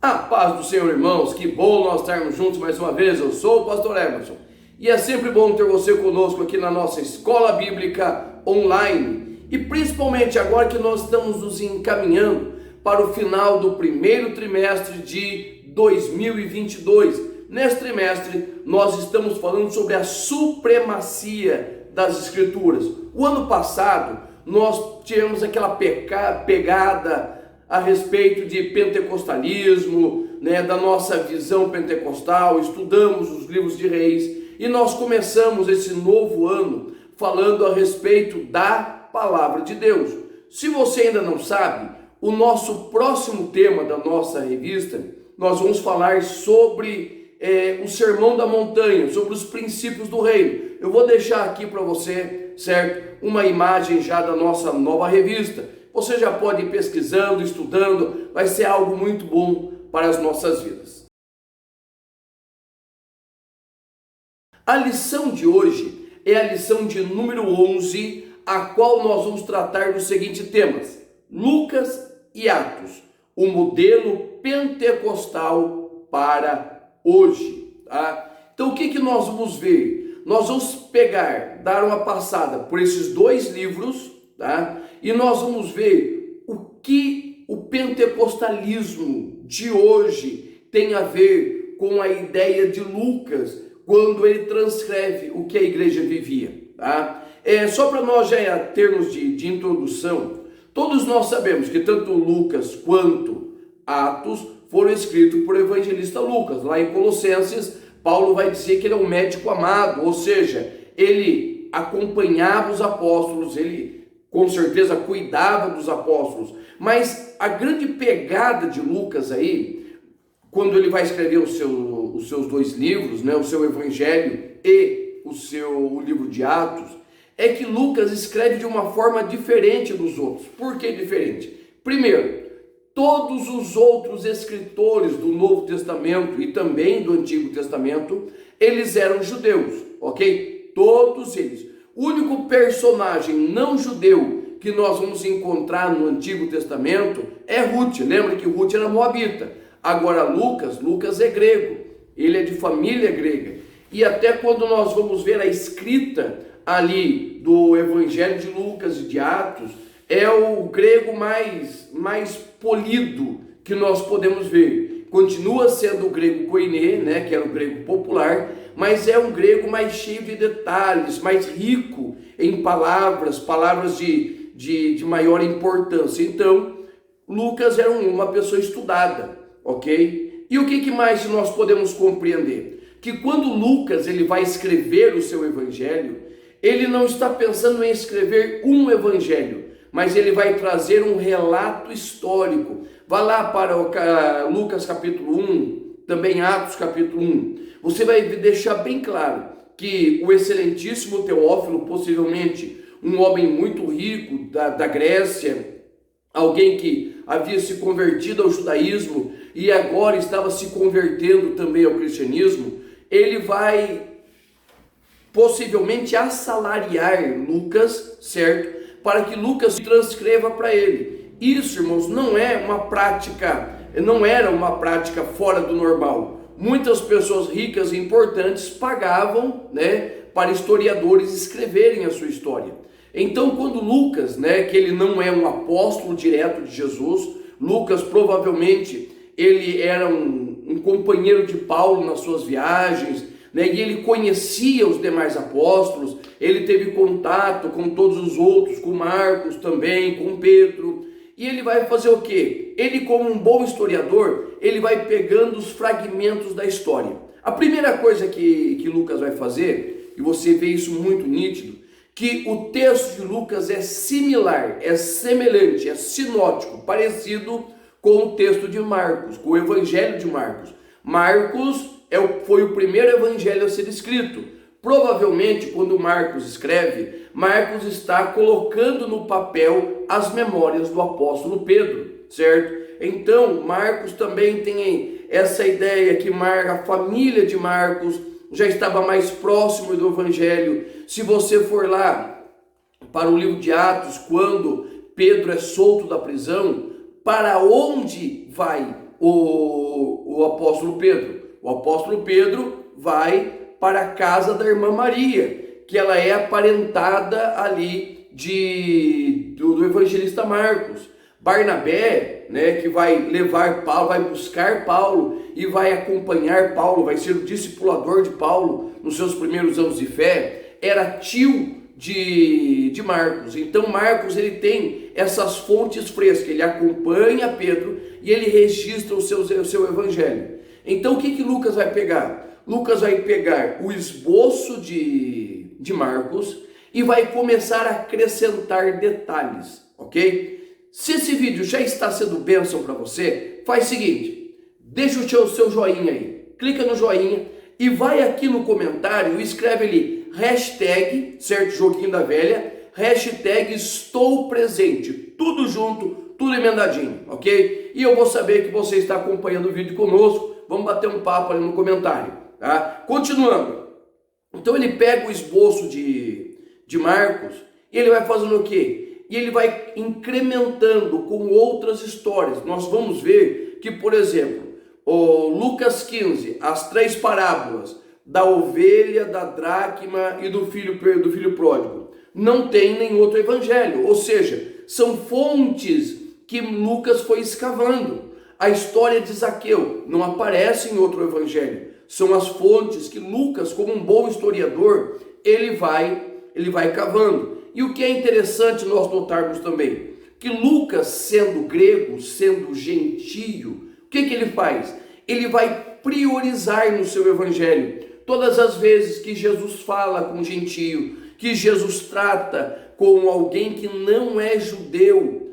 A paz do Senhor, irmãos, que bom nós estarmos juntos mais uma vez. Eu sou o pastor Emerson e é sempre bom ter você conosco aqui na nossa escola bíblica online, e principalmente agora que nós estamos nos encaminhando para o final do primeiro trimestre de 2022. Neste trimestre nós estamos falando sobre a supremacia das Escrituras. O ano passado nós tivemos aquela pegada a respeito de pentecostalismo, da nossa visão pentecostal, estudamos os livros de Reis e nós começamos esse novo ano falando a respeito da palavra de Deus. Se você ainda não sabe, o nosso próximo tema da nossa revista, nós vamos falar sobre o Sermão da Montanha, sobre os princípios do reino. Eu vou deixar aqui para você, certo, uma imagem já da nossa nova revista. Você já pode ir pesquisando, estudando, vai ser algo muito bom para as nossas vidas. A lição de hoje é a lição de número 11, a qual nós vamos tratar dos seguintes temas: Lucas e Atos, o modelo pentecostal para hoje. Tá? Então o que nós vamos ver? Nós vamos dar uma passada por esses dois livros, tá? E nós vamos ver o que o pentecostalismo de hoje tem a ver com a ideia de Lucas, quando ele transcreve o que a igreja vivia. Tá? Só para nós já termos de introdução, todos nós sabemos que tanto Lucas quanto Atos foram escritos por evangelista Lucas. Lá em Colossenses, Paulo vai dizer que ele é um médico amado, ou seja, ele acompanhava os apóstolos, ele com certeza cuidava dos apóstolos, mas a grande pegada de Lucas aí, quando ele vai escrever os seus dois livros, o seu evangelho e o livro de Atos, é que Lucas escreve de uma forma diferente dos outros. Por que diferente? Primeiro, todos os outros escritores do Novo Testamento e também do Antigo Testamento, eles eram judeus, ok? Todos eles. O único personagem não judeu que nós vamos encontrar no Antigo Testamento é Ruth. Lembra que Ruth era moabita. Agora Lucas é grego, ele é de família grega. E até quando nós vamos ver a escrita ali do Evangelho de Lucas e de Atos, é o grego mais polido que nós podemos ver. Continua sendo o grego koiné, que era o grego popular, mas é um grego mais cheio de detalhes, mais rico em palavras de maior importância. Então, Lucas era uma pessoa estudada, ok? E o que mais nós podemos compreender? Que quando Lucas ele vai escrever o seu evangelho, ele não está pensando em escrever um evangelho, mas ele vai trazer um relato histórico. Vá lá para Lucas capítulo 1, também Atos capítulo 1. Você vai deixar bem claro que o excelentíssimo Teófilo, possivelmente um homem muito rico da Grécia, alguém que havia se convertido ao judaísmo e agora estava se convertendo também ao cristianismo, ele vai possivelmente assalariar Lucas, certo? Para que Lucas transcreva para ele. Isso, irmãos, não era uma prática fora do normal. Muitas pessoas ricas e importantes pagavam, para historiadores escreverem a sua história. Então, quando Lucas, que ele não é um apóstolo direto de Jesus, Lucas provavelmente ele era um companheiro de Paulo nas suas viagens, e ele conhecia os demais apóstolos, ele teve contato com todos os outros, com Marcos também, com Pedro, e ele vai fazer o quê? Ele, como um bom historiador, ele vai pegando os fragmentos da história. A primeira coisa que Lucas vai fazer, e você vê isso muito nítido, que o texto de Lucas é similar, é semelhante, é sinótico, parecido com o texto de Marcos, com o evangelho de Marcos. Marcos foi o primeiro evangelho a ser escrito. Provavelmente, quando Marcos escreve, Marcos está colocando no papel as memórias do apóstolo Pedro, certo? Então, Marcos também tem essa ideia que a família de Marcos já estava mais próximo do evangelho. Se você for lá para o livro de Atos, quando Pedro é solto da prisão, para onde vai o apóstolo Pedro? O apóstolo Pedro vai para a casa da irmã Maria, que ela é aparentada ali do evangelista Marcos. Barnabé, né, que vai levar Paulo, vai buscar Paulo e vai acompanhar Paulo, vai ser o discipulador de Paulo nos seus primeiros anos de fé, era tio de Marcos. Então Marcos, ele tem essas fontes frescas, ele acompanha Pedro e ele registra o seu evangelho. Então o que Lucas vai pegar? Lucas vai pegar o esboço de Marcos e vai começar a acrescentar detalhes, ok? Se esse vídeo já está sendo bênção para você, faz o seguinte, deixa o seu joinha aí, clica no joinha e vai aqui no comentário, escreve ali, hashtag, certo, joguinho da velha, hashtag estou presente, tudo junto, tudo emendadinho, ok? E eu vou saber que você está acompanhando o vídeo conosco, vamos bater um papo ali no comentário, tá? Continuando, então ele pega o esboço de Marcos e ele vai fazendo o quê? E ele vai incrementando com outras histórias. Nós vamos ver que, por exemplo, o Lucas 15, as 3 parábolas da ovelha, da dracma e do filho pródigo, não tem nenhum outro evangelho. Ou seja, são fontes que Lucas foi escavando. A história de Zaqueu não aparece em outro evangelho. São as fontes que Lucas, como um bom historiador, ele vai cavando. E o que é interessante nós notarmos também, que Lucas, sendo grego, sendo gentio, o que ele faz? Ele vai priorizar no seu evangelho. Todas as vezes que Jesus fala com gentio, que Jesus trata com alguém que não é judeu,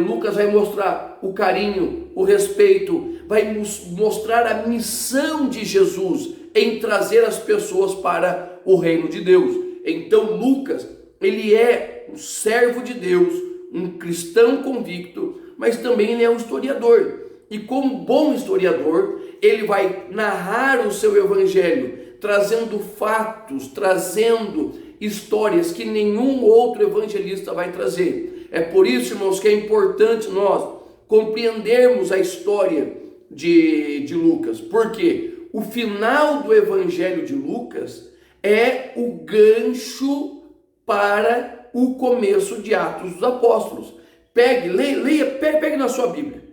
Lucas vai mostrar o carinho, o respeito, vai mostrar a missão de Jesus em trazer as pessoas para o reino de Deus. Então Lucas, ele é um servo de Deus, um cristão convicto, mas também ele é um historiador. E como bom historiador, ele vai narrar o seu evangelho, trazendo fatos, trazendo histórias que nenhum outro evangelista vai trazer. É por isso, irmãos, que é importante nós compreendermos a história de Lucas, porque o final do evangelho de Lucas é o gancho para o começo de Atos dos Apóstolos. Pegue na sua Bíblia,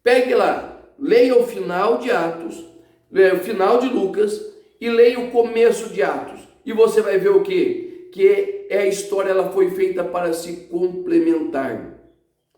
pegue lá, leia o final de Atos, o final de Lucas e leia o começo de Atos. E você vai ver o quê? Que a história ela foi feita para se complementar.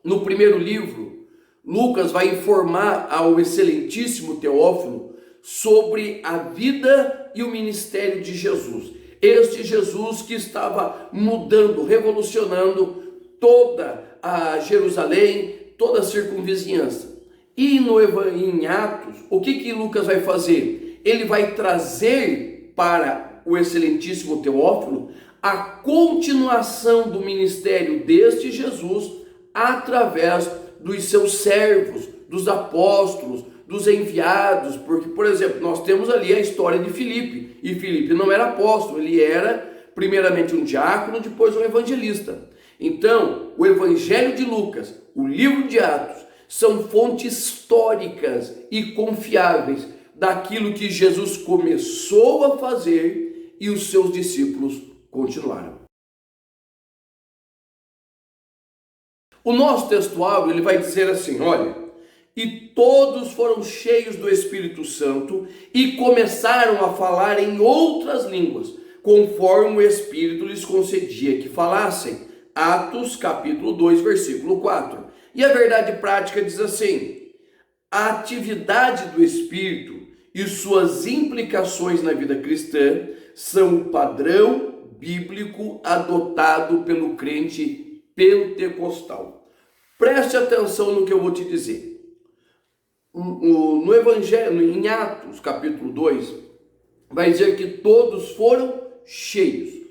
No primeiro livro, Lucas vai informar ao excelentíssimo Teófilo sobre a vida e o ministério de Jesus. Este Jesus que estava mudando, revolucionando toda a Jerusalém, toda a circunvizinhança. E em Atos, o que Lucas vai fazer? Ele vai trazer para o excelentíssimo Teófilo a continuação do ministério deste Jesus através dos seus servos, dos apóstolos, dos enviados, porque, por exemplo, nós temos ali a história de Filipe, e Filipe não era apóstolo, ele era primeiramente um diácono, depois um evangelista. Então, o evangelho de Lucas, o livro de Atos, são fontes históricas e confiáveis daquilo que Jesus começou a fazer e os seus discípulos continuaram. O nosso textuário, ele vai dizer assim, olha, e todos foram cheios do Espírito Santo e começaram a falar em outras línguas, conforme o Espírito lhes concedia que falassem. Atos capítulo 2, versículo 4. E a verdade prática diz assim, a atividade do Espírito e suas implicações na vida cristã são o padrão bíblico adotado pelo crente pentecostal. Preste atenção no que eu vou te dizer. No Evangelho, em Atos capítulo 2, vai dizer que todos foram cheios.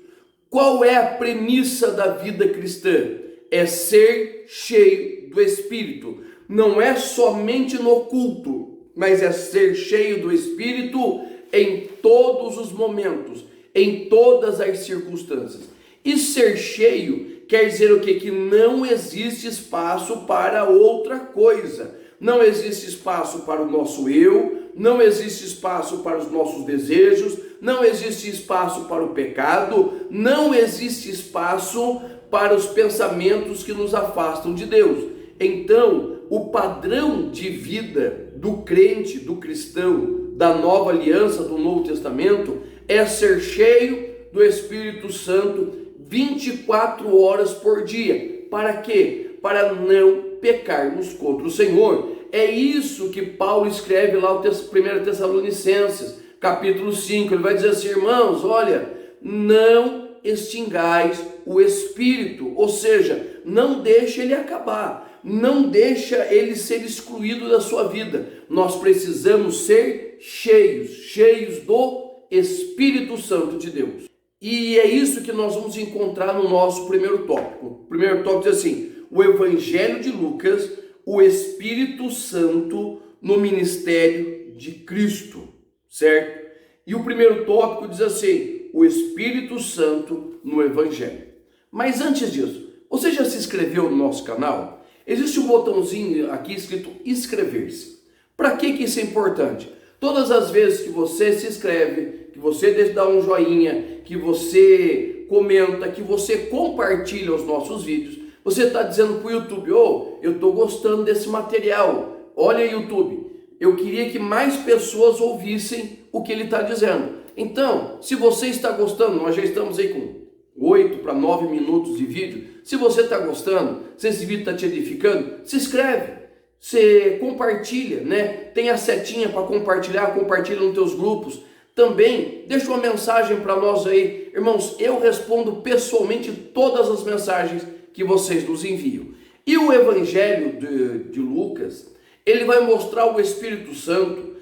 Qual é a premissa da vida cristã? É ser cheio do Espírito. Não é somente no culto, mas é ser cheio do Espírito em todos os momentos, em todas as circunstâncias. E ser cheio quer dizer o quê? Que não existe espaço para outra coisa. não existe espaço para o nosso eu, não existe espaço para os nossos desejos, não existe espaço para o pecado, não existe espaço para os pensamentos que nos afastam de Deus. Então, o padrão de vida do crente, do cristão, da nova aliança, do Novo Testamento, é ser cheio do Espírito Santo 24 horas por dia. Para quê? Para não pecarmos contra o Senhor. É isso que Paulo escreve lá no 1 Tessalonicenses, capítulo 5. Ele vai dizer assim: irmãos, olha, não extingais o Espírito, ou seja, não deixe ele acabar, não deixa ele ser excluído da sua vida. Nós precisamos ser cheios do Espírito Santo de Deus. E é isso que nós vamos encontrar no nosso primeiro tópico. O primeiro tópico diz assim: o Evangelho de Lucas, o Espírito Santo no ministério de Cristo, certo? E o primeiro tópico diz assim: o Espírito Santo no Evangelho. Mas antes disso, você já se inscreveu no nosso canal? Existe um botãozinho aqui escrito inscrever-se. Para que isso é importante? Todas as vezes que você se inscreve, que você dá um joinha, que você comenta, que você compartilha os nossos vídeos, você está dizendo para o YouTube: eu estou gostando desse material, olha YouTube, eu queria que mais pessoas ouvissem o que ele está dizendo. Então, se você está gostando, nós já estamos aí com 8 para 9 minutos de vídeo. Se você está gostando, se esse vídeo está te edificando, se inscreve. Você compartilha, né? Tem a setinha para compartilhar, compartilha nos teus grupos. Também deixa uma mensagem para nós aí. Irmãos, eu respondo pessoalmente todas as mensagens que vocês nos enviam. E o Evangelho de Lucas, ele vai mostrar o Espírito Santo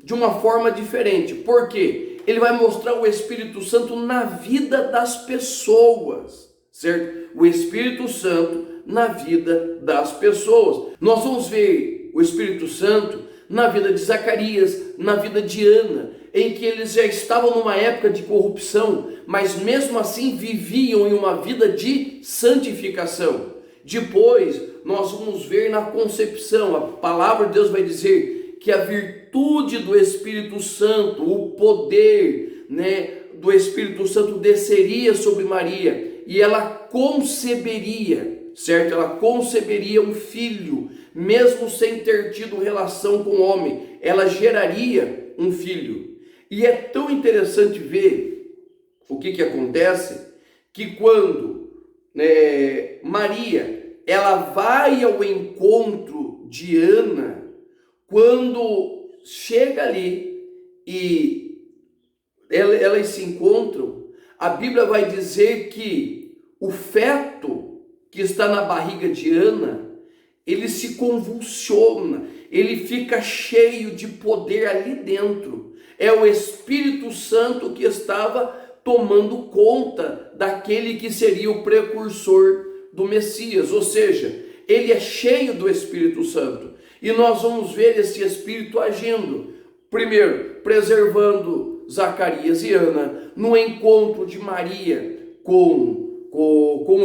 de uma forma diferente. Por quê? Ele vai mostrar o Espírito Santo na vida das pessoas, certo? O Espírito Santo na vida das pessoas. Nós vamos ver o Espírito Santo na vida de Zacarias, na vida de Ana, em que eles já estavam numa época de corrupção, mas mesmo assim viviam em uma vida de santificação. Depois nós vamos ver na concepção, a palavra de Deus vai dizer que a virtude do Espírito Santo, o poder, do Espírito Santo desceria sobre Maria e ela conceberia, certo? Ela conceberia um filho, mesmo sem ter tido relação com o homem, ela geraria um filho. E é tão interessante ver o que acontece, que quando Maria, ela vai ao encontro de Ana, quando chega ali e elas se encontram, a Bíblia vai dizer que o feto que está na barriga de Ana, ele se convulsiona, ele fica cheio de poder ali dentro. É o Espírito Santo que estava tomando conta daquele que seria o precursor do Messias, ou seja, ele é cheio do Espírito Santo. E nós vamos ver esse Espírito agindo, primeiro, preservando Zacarias e Ana, no encontro de Maria com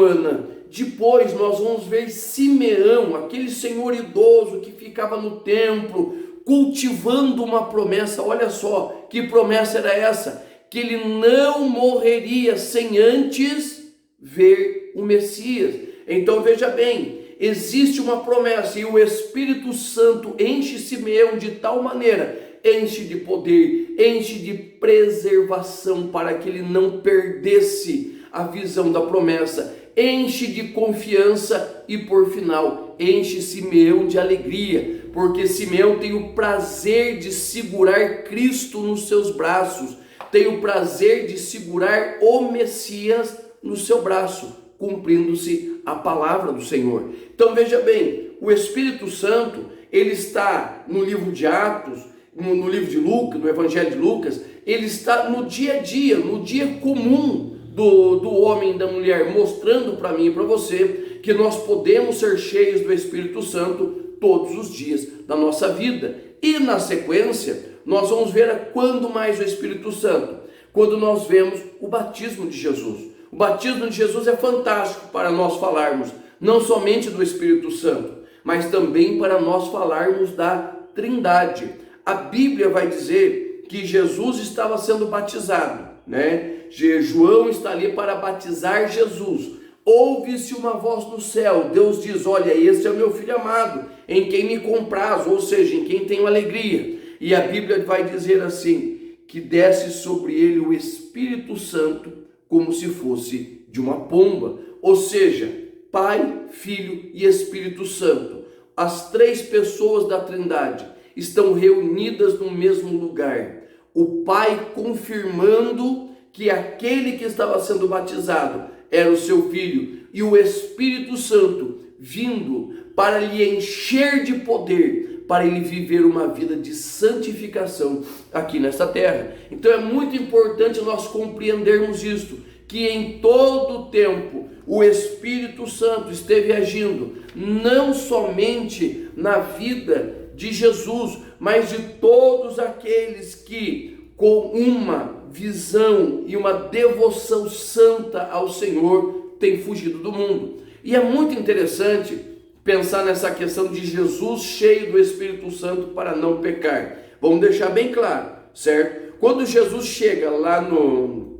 Ana. Depois nós vamos ver Simeão, aquele senhor idoso que ficava no templo, cultivando uma promessa. Olha só, que promessa era essa? Que ele não morreria sem antes ver o Messias. Então veja bem, existe uma promessa e o Espírito Santo enche Simeão de tal maneira, enche de poder, enche de preservação para que ele não perdesse a visão da promessa, enche de confiança e por final enche Simeão de alegria, porque Simeão tem o prazer de segurar Cristo nos seus braços, tem o prazer de segurar o Messias no seu braço, cumprindo-se a palavra do Senhor. Então veja bem, o Espírito Santo, ele está no livro de Atos, no livro de Lucas, no Evangelho de Lucas, ele está no dia a dia, no dia comum do homem e da mulher, mostrando para mim e para você que nós podemos ser cheios do Espírito Santo todos os dias da nossa vida. E na sequência, nós vamos ver quando mais o Espírito Santo, quando nós vemos o batismo de Jesus. O batismo de Jesus é fantástico para nós falarmos, não somente do Espírito Santo, mas também para nós falarmos da Trindade. A Bíblia vai dizer que Jesus estava sendo batizado, né? João está ali para batizar Jesus. Ouve-se uma voz do céu, Deus diz: olha, esse é o meu filho amado, em quem me comprazo, ou seja, em quem tenho alegria. E a Bíblia vai dizer assim, que desce sobre ele o Espírito Santo como se fosse de uma pomba, ou seja, Pai, Filho e Espírito Santo, as três pessoas da Trindade estão reunidas no mesmo lugar. O Pai confirmando que aquele que estava sendo batizado era o seu Filho, e o Espírito Santo vindo para lhe encher de poder, para ele viver uma vida de santificação aqui nesta terra. Então é muito importante nós compreendermos isto, que em todo o tempo o Espírito Santo esteve agindo, não somente na vida de Jesus, mas de todos aqueles que, com uma visão e uma devoção santa ao Senhor, têm fugido do mundo. E é muito interessante pensar nessa questão de Jesus cheio do Espírito Santo para não pecar. Vamos deixar bem claro, certo? Quando Jesus chega lá no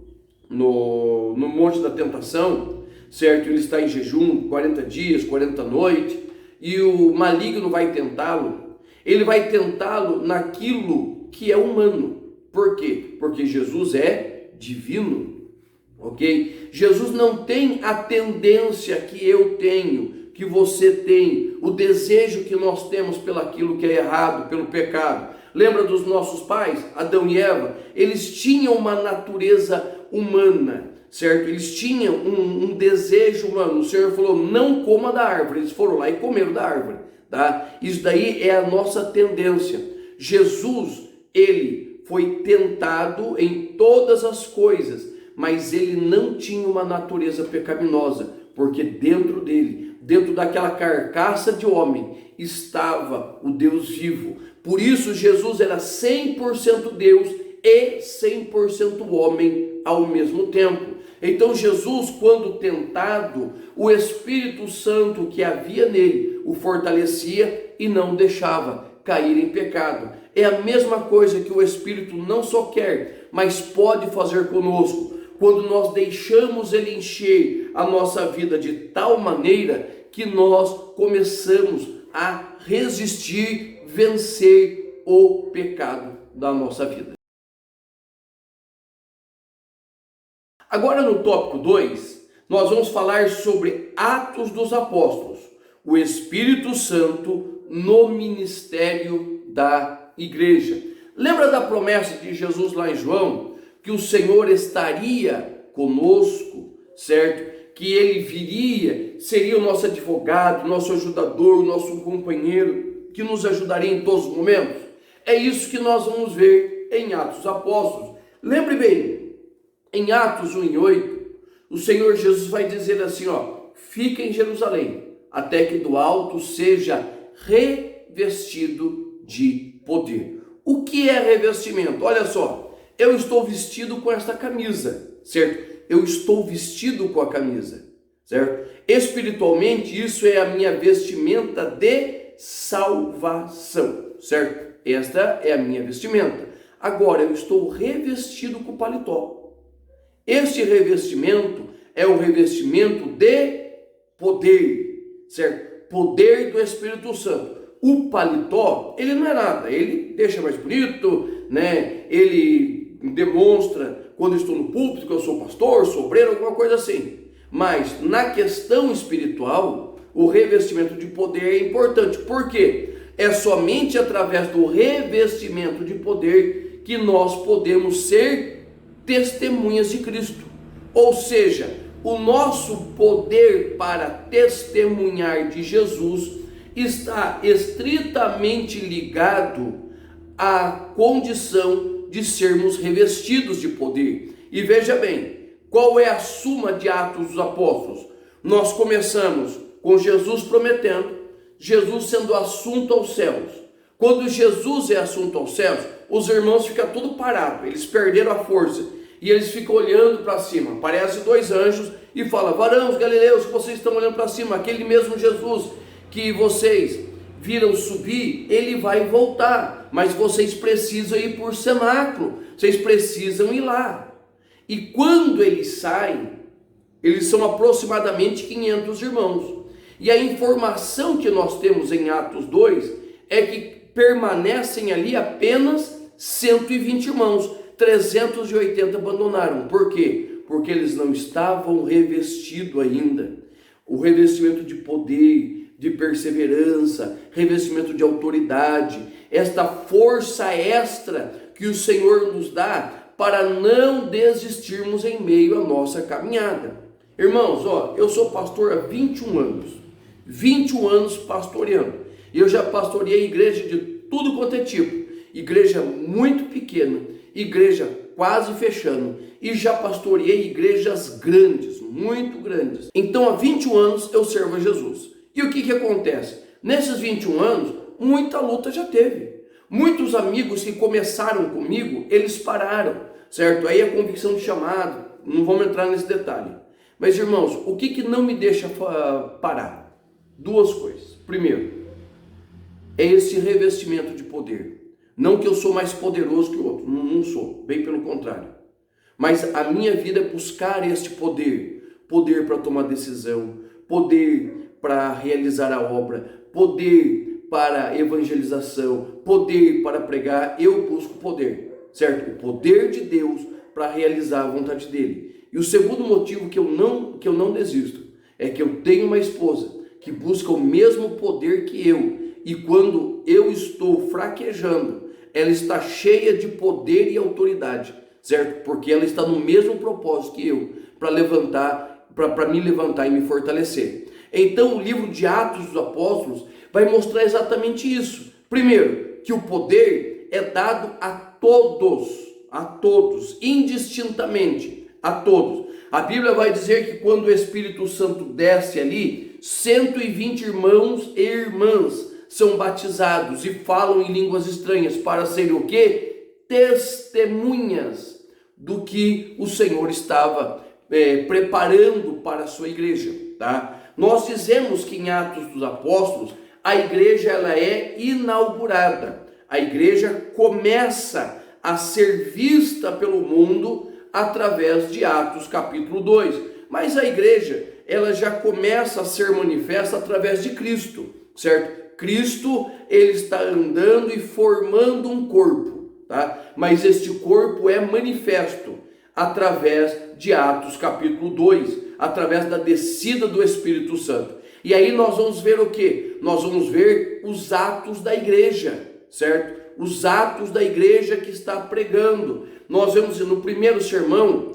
Monte da Tentação, certo? Ele está em jejum, 40 dias, 40 noites, e o maligno vai tentá-lo. Ele vai tentá-lo naquilo que é humano. Por quê? Porque Jesus é divino, ok? Jesus não tem a tendência que eu tenho, que você tem, o desejo que nós temos pelaquilo que é errado, pelo pecado. Lembra dos nossos pais, Adão e Eva? Eles tinham uma natureza humana, certo? Eles tinham um desejo humano. O Senhor falou: não coma da árvore. Eles foram lá e comeram da árvore, tá? Isso daí é a nossa tendência. Jesus, ele foi tentado em todas as coisas, mas ele não tinha uma natureza pecaminosa, porque dentro dele, dentro daquela carcaça de homem, estava o Deus vivo. Por isso Jesus era 100% Deus e 100% homem ao mesmo tempo. Então Jesus, quando tentado, o Espírito Santo que havia nele o fortalecia e não deixava cair em pecado. É a mesma coisa que o Espírito não só quer, mas pode fazer conosco, quando nós deixamos ele encher a nossa vida de tal maneira que nós começamos a resistir, vencer o pecado da nossa vida. Agora no tópico 2, nós vamos falar sobre Atos dos Apóstolos, o Espírito Santo no ministério da igreja. Lembra da promessa de Jesus lá em João? Que o Senhor estaria conosco, certo? Que ele viria, seria o nosso advogado, nosso ajudador, nosso companheiro, que nos ajudaria em todos os momentos. É isso que nós vamos ver em Atos dos Apóstolos. Lembre bem, em Atos 1:8, o Senhor Jesus vai dizer assim, fica em Jerusalém, até que do alto seja revestido de poder. O que é revestimento? Olha só, eu estou vestido com esta camisa, certo? Eu estou vestido com a camisa, certo? Espiritualmente, isso é a minha vestimenta de salvação, certo? Esta é a minha vestimenta. Agora, eu estou revestido com o paletó. Este revestimento é o revestimento de poder, certo? Poder do Espírito Santo. O paletó, ele não é nada, ele deixa mais bonito, né? Ele demonstra quando eu estou no púlpito que eu sou pastor, sou obreiro, alguma coisa assim. Mas na questão espiritual, o revestimento de poder é importante. Por quê? É somente através do revestimento de poder que nós podemos ser testemunhas de Cristo. Ou seja, o nosso poder para testemunhar de Jesus está estritamente ligado à condição de sermos revestidos de poder. E veja bem, qual é a suma de Atos dos Apóstolos? Nós começamos com Jesus prometendo, Jesus sendo assunto aos céus. Quando Jesus é assunto aos céus, os irmãos ficam tudo parados, eles perderam a força e eles ficam olhando para cima. Aparecem dois anjos e falam: varãos galileus, que vocês estão olhando para cima, aquele mesmo Jesus que vocês viram subir, ele vai voltar, mas vocês precisam ir por cenáculo, vocês precisam ir lá. E quando eles saem, eles são aproximadamente 500 irmãos. E a informação que nós temos em Atos 2 é que permanecem ali apenas 120 irmãos, 380 abandonaram. Por quê? Porque eles não estavam revestidos ainda. O revestimento de poder, de perseverança, revestimento de autoridade, esta força extra que o Senhor nos dá para não desistirmos em meio à nossa caminhada. Irmãos, eu sou pastor há 21 anos, 21 anos pastoreando. Eu já pastoreei igreja de tudo quanto é tipo, igreja muito pequena, igreja quase fechando, e já pastoreei igrejas grandes, muito grandes. Então há 21 anos eu servo a Jesus. E o que acontece? Nesses 21 anos, muita luta já teve. Muitos amigos que começaram comigo, eles pararam, certo? Aí a convicção de chamado, não vamos entrar nesse detalhe. Mas irmãos, o que não me deixa parar? Duas coisas. Primeiro, é esse revestimento de poder. Não que eu sou mais poderoso que o outro, não sou, bem pelo contrário. Mas a minha vida é buscar este poder. Poder para tomar decisão, poder para realizar a obra, poder para evangelização, poder para pregar. Eu busco poder, certo? O poder de Deus para realizar a vontade dele. E o segundo motivo que eu não desisto é que eu tenho uma esposa que busca o mesmo poder que eu. E quando eu estou fraquejando, ela está cheia de poder e autoridade, certo? Porque ela está no mesmo propósito que eu, para me levantar e me fortalecer. Então o livro de Atos dos Apóstolos vai mostrar exatamente isso. Primeiro, que o poder é dado a todos, indistintamente, a todos. A Bíblia vai dizer que quando o Espírito Santo desce ali, 120 irmãos e irmãs são batizados e falam em línguas estranhas para serem o quê? Testemunhas do que o Senhor estava preparando para a sua igreja, tá? Nós dizemos que em Atos dos Apóstolos a igreja ela é inaugurada, a igreja começa a ser vista pelo mundo através de Atos capítulo 2, mas a igreja ela já começa a ser manifesta através de Cristo, certo? Cristo, ele está andando e formando um corpo, tá? Mas este corpo é manifesto através de Atos capítulo 2, através da descida do Espírito Santo. E aí nós vamos ver o quê? Nós vamos ver os atos da igreja, certo? Os atos da igreja que está pregando. Nós vemos no primeiro sermão,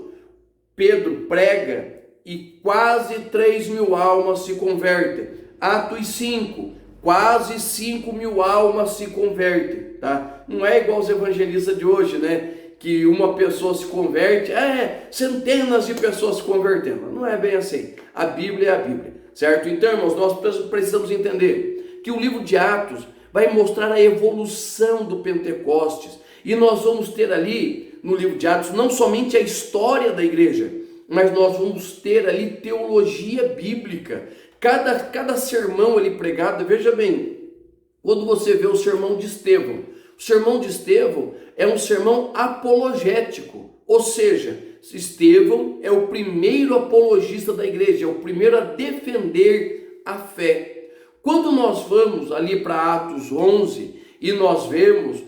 Pedro prega e quase 3.000 almas se convertem. Atos 5, quase 5.000 almas se convertem, tá? Não é igual os evangelistas de hoje, né? Que uma pessoa se converte, centenas de pessoas se convertendo. Não é bem assim. A Bíblia é a Bíblia, certo? Então, irmãos, nós precisamos entender que o livro de Atos vai mostrar a evolução do Pentecostes. E nós vamos ter ali, no livro de Atos, não somente a história da igreja, mas nós vamos ter ali teologia bíblica. Cada sermão ali pregado, veja bem, quando você vê o sermão de Estevão, o sermão de Estevão é um sermão apologético, ou seja, Estevão é o primeiro apologista da igreja, é o primeiro a defender a fé. Quando nós vamos ali para Atos 11 e nós vemos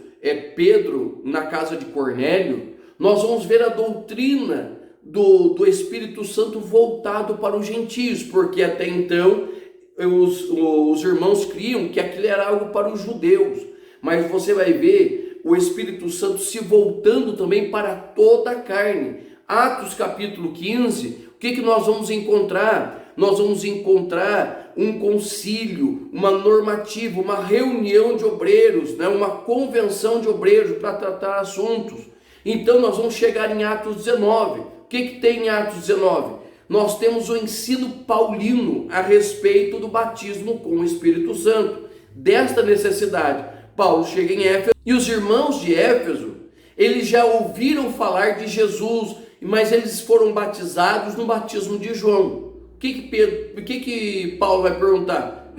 Pedro na casa de Cornélio, nós vamos ver a doutrina do Espírito Santo voltado para os gentios, porque até então os irmãos criam que aquilo era algo para os judeus, mas você vai ver o Espírito Santo se voltando também para toda a carne. Atos capítulo 15, o que nós vamos encontrar? Nós vamos encontrar um concílio, uma normativa, uma reunião de obreiros, né? Uma convenção de obreiros para tratar assuntos. Então nós vamos chegar em Atos 19. O que tem em Atos 19? Nós temos o ensino paulino a respeito do batismo com o Espírito Santo. Desta necessidade, Paulo chega em Éfeso e os irmãos de Éfeso, eles já ouviram falar de Jesus, mas eles foram batizados no batismo de João. O que Paulo vai perguntar?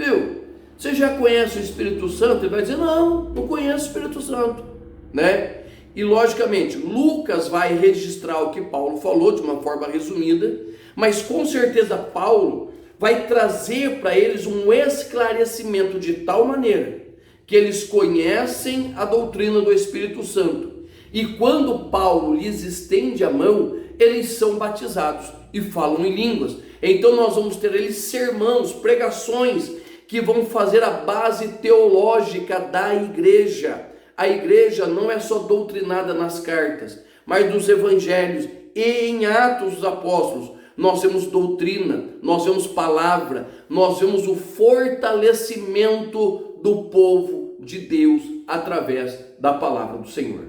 Você já conhece o Espírito Santo? Ele vai dizer, não conheço o Espírito Santo, né? E logicamente, Lucas vai registrar o que Paulo falou de uma forma resumida, mas com certeza Paulo vai trazer para eles um esclarecimento de tal maneira que eles conhecem a doutrina do Espírito Santo. E quando Paulo lhes estende a mão, eles são batizados e falam em línguas. Então nós vamos ter eles sermãos, pregações que vão fazer a base teológica da igreja. A igreja não é só doutrinada nas cartas, mas nos evangelhos e em Atos dos Apóstolos. Nós vemos doutrina, nós vemos palavra, nós vemos o fortalecimento do povo de Deus através da palavra do Senhor.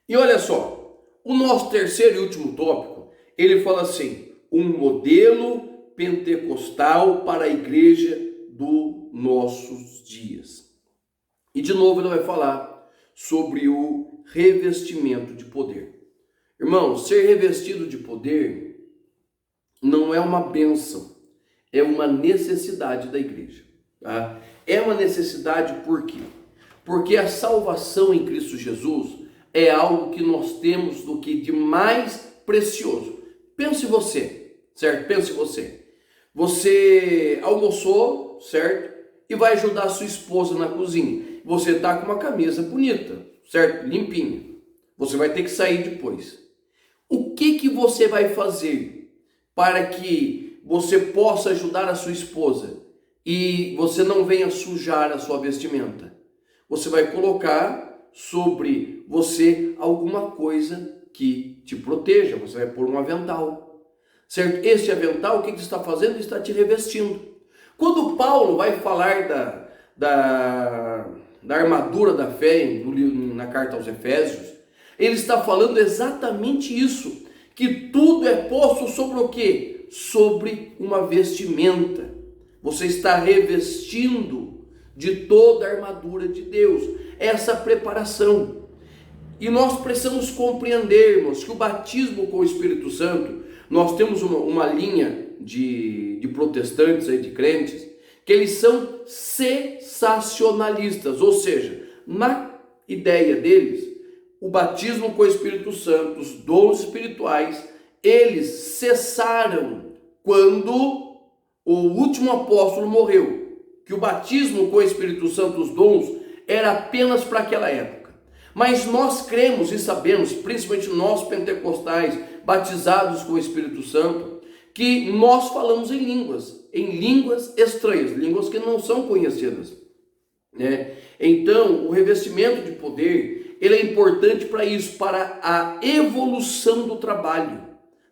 E olha só, o nosso terceiro e último tópico, ele fala assim, um modelo pentecostal para a igreja dos nossos dias. E de novo ele vai falar sobre o revestimento de poder. Irmão, ser revestido de poder não é uma bênção, é uma necessidade da igreja. Tá? É uma necessidade por quê? Porque a salvação em Cristo Jesus é algo que nós temos do que de mais precioso. Pense você, certo? Pense você. Você almoçou, certo? E vai ajudar a sua esposa na cozinha. Você está com uma camisa bonita, certo? Limpinha. Você vai ter que sair depois. O que você vai fazer para que você possa ajudar a sua esposa e você não venha sujar a sua vestimenta? Você vai colocar sobre você alguma coisa que te proteja. Você vai pôr um avental, certo? Esse avental, o que está fazendo? Ele está te revestindo. Quando Paulo vai falar da armadura da fé na carta aos Efésios, ele está falando exatamente isso, que tudo é posto sobre o quê? Sobre uma vestimenta. Você está revestindo de toda a armadura de Deus, essa preparação. E nós precisamos compreendermos que o batismo com o Espírito Santo, nós temos uma linha de protestantes, de crentes, que eles são cessacionalistas, ou seja, na ideia deles, o batismo com o Espírito Santo, os dons espirituais, eles cessaram quando o último apóstolo morreu, que o batismo com o Espírito Santo, os dons, era apenas para aquela época. Mas nós cremos e sabemos, principalmente nós pentecostais, batizados com o Espírito Santo, que nós falamos em línguas estranhas, línguas que não são conhecidas, né? Então, o revestimento de poder, ele é importante para isso, para a evolução do trabalho,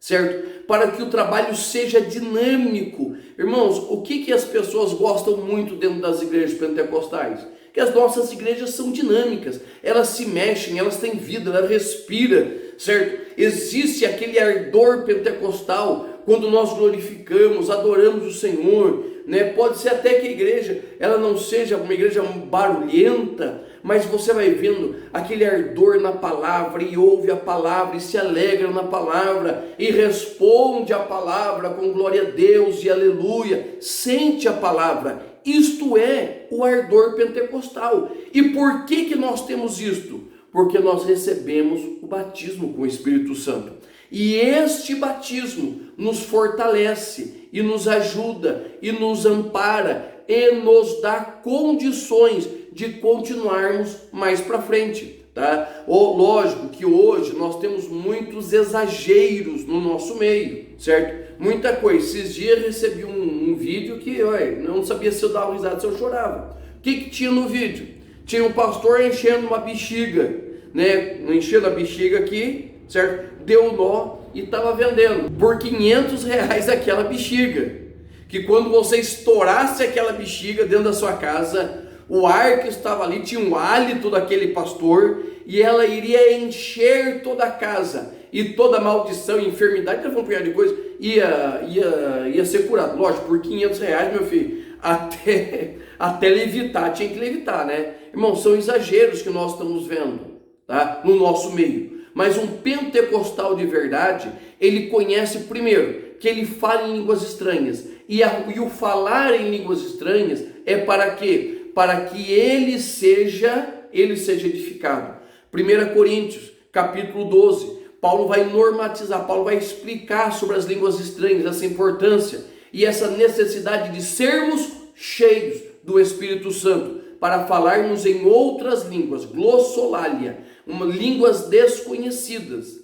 certo? Para que o trabalho seja dinâmico. Irmãos, o que as pessoas gostam muito dentro das igrejas pentecostais? Que as nossas igrejas são dinâmicas, elas se mexem, elas têm vida, elas respiram, certo? Existe aquele ardor pentecostal quando nós glorificamos, adoramos o Senhor, né? Pode ser até que a igreja ela não seja uma igreja barulhenta, mas você vai vendo aquele ardor na palavra, e ouve a palavra, e se alegra na palavra, e responde a palavra com glória a Deus e aleluia, sente a palavra. Isto é o ardor pentecostal. E por que nós temos isto? Porque nós recebemos o batismo com o Espírito Santo. E este batismo nos fortalece, e nos ajuda, e nos ampara, e nos dá condições de continuarmos mais para frente, tá? Lógico que hoje nós temos muitos exageros no nosso meio, certo? Muita coisa. Esses dias eu recebi um vídeo que, eu não sabia se eu dava risada, se eu chorava. O que tinha no vídeo? Tinha um pastor enchendo uma bexiga, né? Enchendo a bexiga aqui, certo? Deu nó e estava vendendo por R$500 aquela bexiga. Que quando você estourasse aquela bexiga dentro da sua casa, o ar que estava ali tinha um hálito daquele pastor, e ela iria encher toda a casa, e toda maldição, enfermidade, que um punhado de coisa, ia ser curado. Lógico, por R$500, meu filho, até levitar, tinha que levitar, né? Irmão, são exageros que nós estamos vendo, tá? No nosso meio. Mas um pentecostal de verdade, ele conhece primeiro que ele fala em línguas estranhas, E o falar em línguas estranhas é para quê? Para que ele seja edificado. 1 Coríntios, capítulo 12, Paulo vai normatizar, Paulo vai explicar sobre as línguas estranhas, essa importância e essa necessidade de sermos cheios do Espírito Santo, para falarmos em outras línguas, glossolalia, línguas desconhecidas.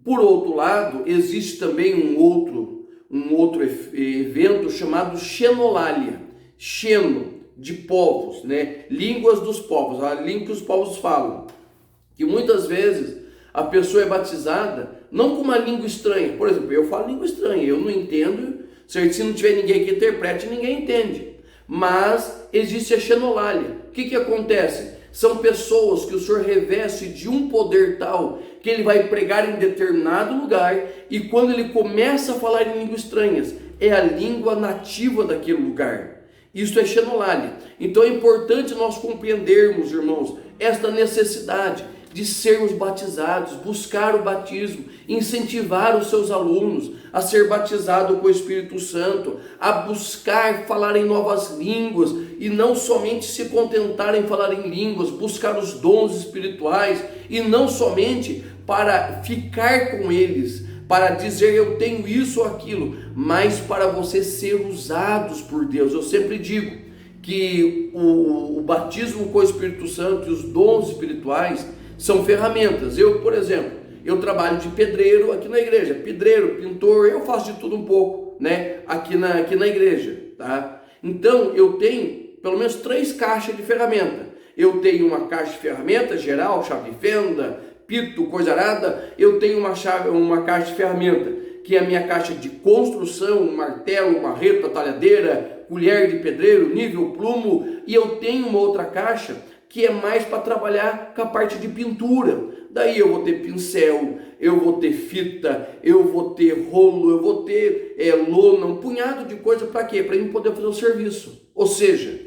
Por outro lado, existe também um outro evento chamado xenolalia, xeno, de povos, né? Línguas dos povos, a língua que os povos falam, que muitas vezes a pessoa é batizada não com uma língua estranha. Por exemplo, eu falo língua estranha, eu não entendo, certo? Se não tiver ninguém que interprete, ninguém entende. Mas existe a xenolalia. O que acontece? São pessoas que o Senhor reveste de um poder tal que ele vai pregar em determinado lugar, e quando ele começa a falar em línguas estranhas, é a língua nativa daquele lugar. Isso é xenolalia. Então é importante nós compreendermos, irmãos, esta necessidade de sermos batizados, buscar o batismo, incentivar os seus alunos a ser batizado com o Espírito Santo, a buscar falar em novas línguas e não somente se contentar em falar em línguas, buscar os dons espirituais e não somente para ficar com eles, para dizer eu tenho isso ou aquilo, mas para você ser usados por Deus. Eu sempre digo que o batismo com o Espírito Santo e os dons espirituais são ferramentas. Eu, por exemplo, eu trabalho de pedreiro aqui na igreja, pedreiro, pintor, eu faço de tudo um pouco, né, aqui na igreja, tá? Então eu tenho pelo menos 3 caixas de ferramenta. Eu tenho uma caixa de ferramenta geral, chave de fenda, pito, coisa arada. Eu tenho uma caixa de ferramenta que é a minha caixa de construção, um martelo, marreta, talhadeira, colher de pedreiro, nível, plumo, e eu tenho uma outra caixa que é mais para trabalhar com a parte de pintura. Daí eu vou ter pincel, eu vou ter fita, eu vou ter rolo, eu vou ter lona, um punhado de coisa. Para quê? Para eu poder fazer o serviço. Ou seja,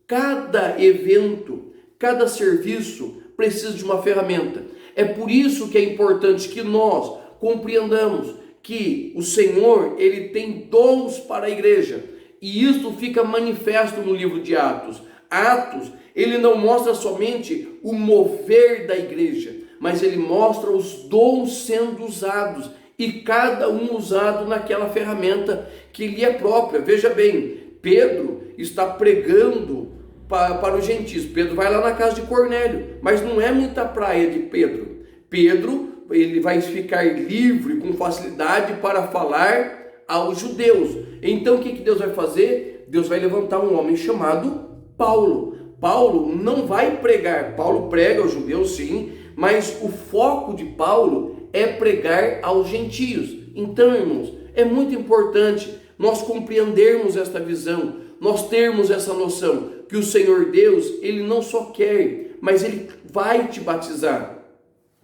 cada evento, cada serviço precisa de uma ferramenta. É por isso que é importante que nós compreendamos que o Senhor, ele tem dons para a igreja. E isso fica manifesto no livro de Atos. Atos, ele não mostra somente o mover da igreja, mas ele mostra os dons sendo usados e cada um usado naquela ferramenta que lhe é própria. Veja bem, Pedro está pregando para os gentios. Pedro vai lá na casa de Cornélio, mas não é muita praia de Pedro. Pedro, ele vai ficar livre com facilidade para falar aos judeus. Então o que Deus vai fazer? Deus vai levantar um homem chamado Paulo. Paulo não vai pregar, Paulo prega aos judeus sim, mas o foco de Paulo é pregar aos gentios. Então, irmãos, é muito importante nós compreendermos esta visão, nós termos essa noção que o Senhor Deus, ele não só quer, mas ele vai te batizar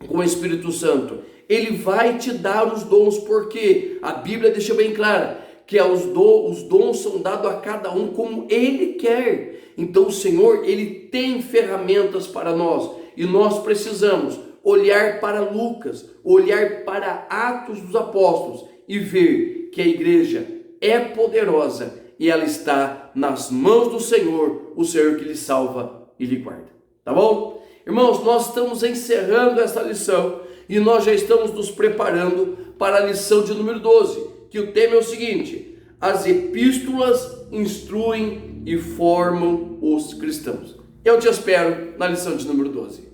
com o Espírito Santo. Ele vai te dar os dons, porque a Bíblia deixa bem clara que os dons são dados a cada um como ele quer. Então o Senhor, ele tem ferramentas para nós, e nós precisamos olhar para Lucas, olhar para Atos dos Apóstolos e ver que a igreja é poderosa e ela está nas mãos do Senhor, o Senhor que lhe salva e lhe guarda. Tá bom? Irmãos, nós estamos encerrando essa lição e nós já estamos nos preparando para a lição de número 12, que o tema é o seguinte: as epístolas instruem e formam os cristãos. Eu te espero na lição de número 12.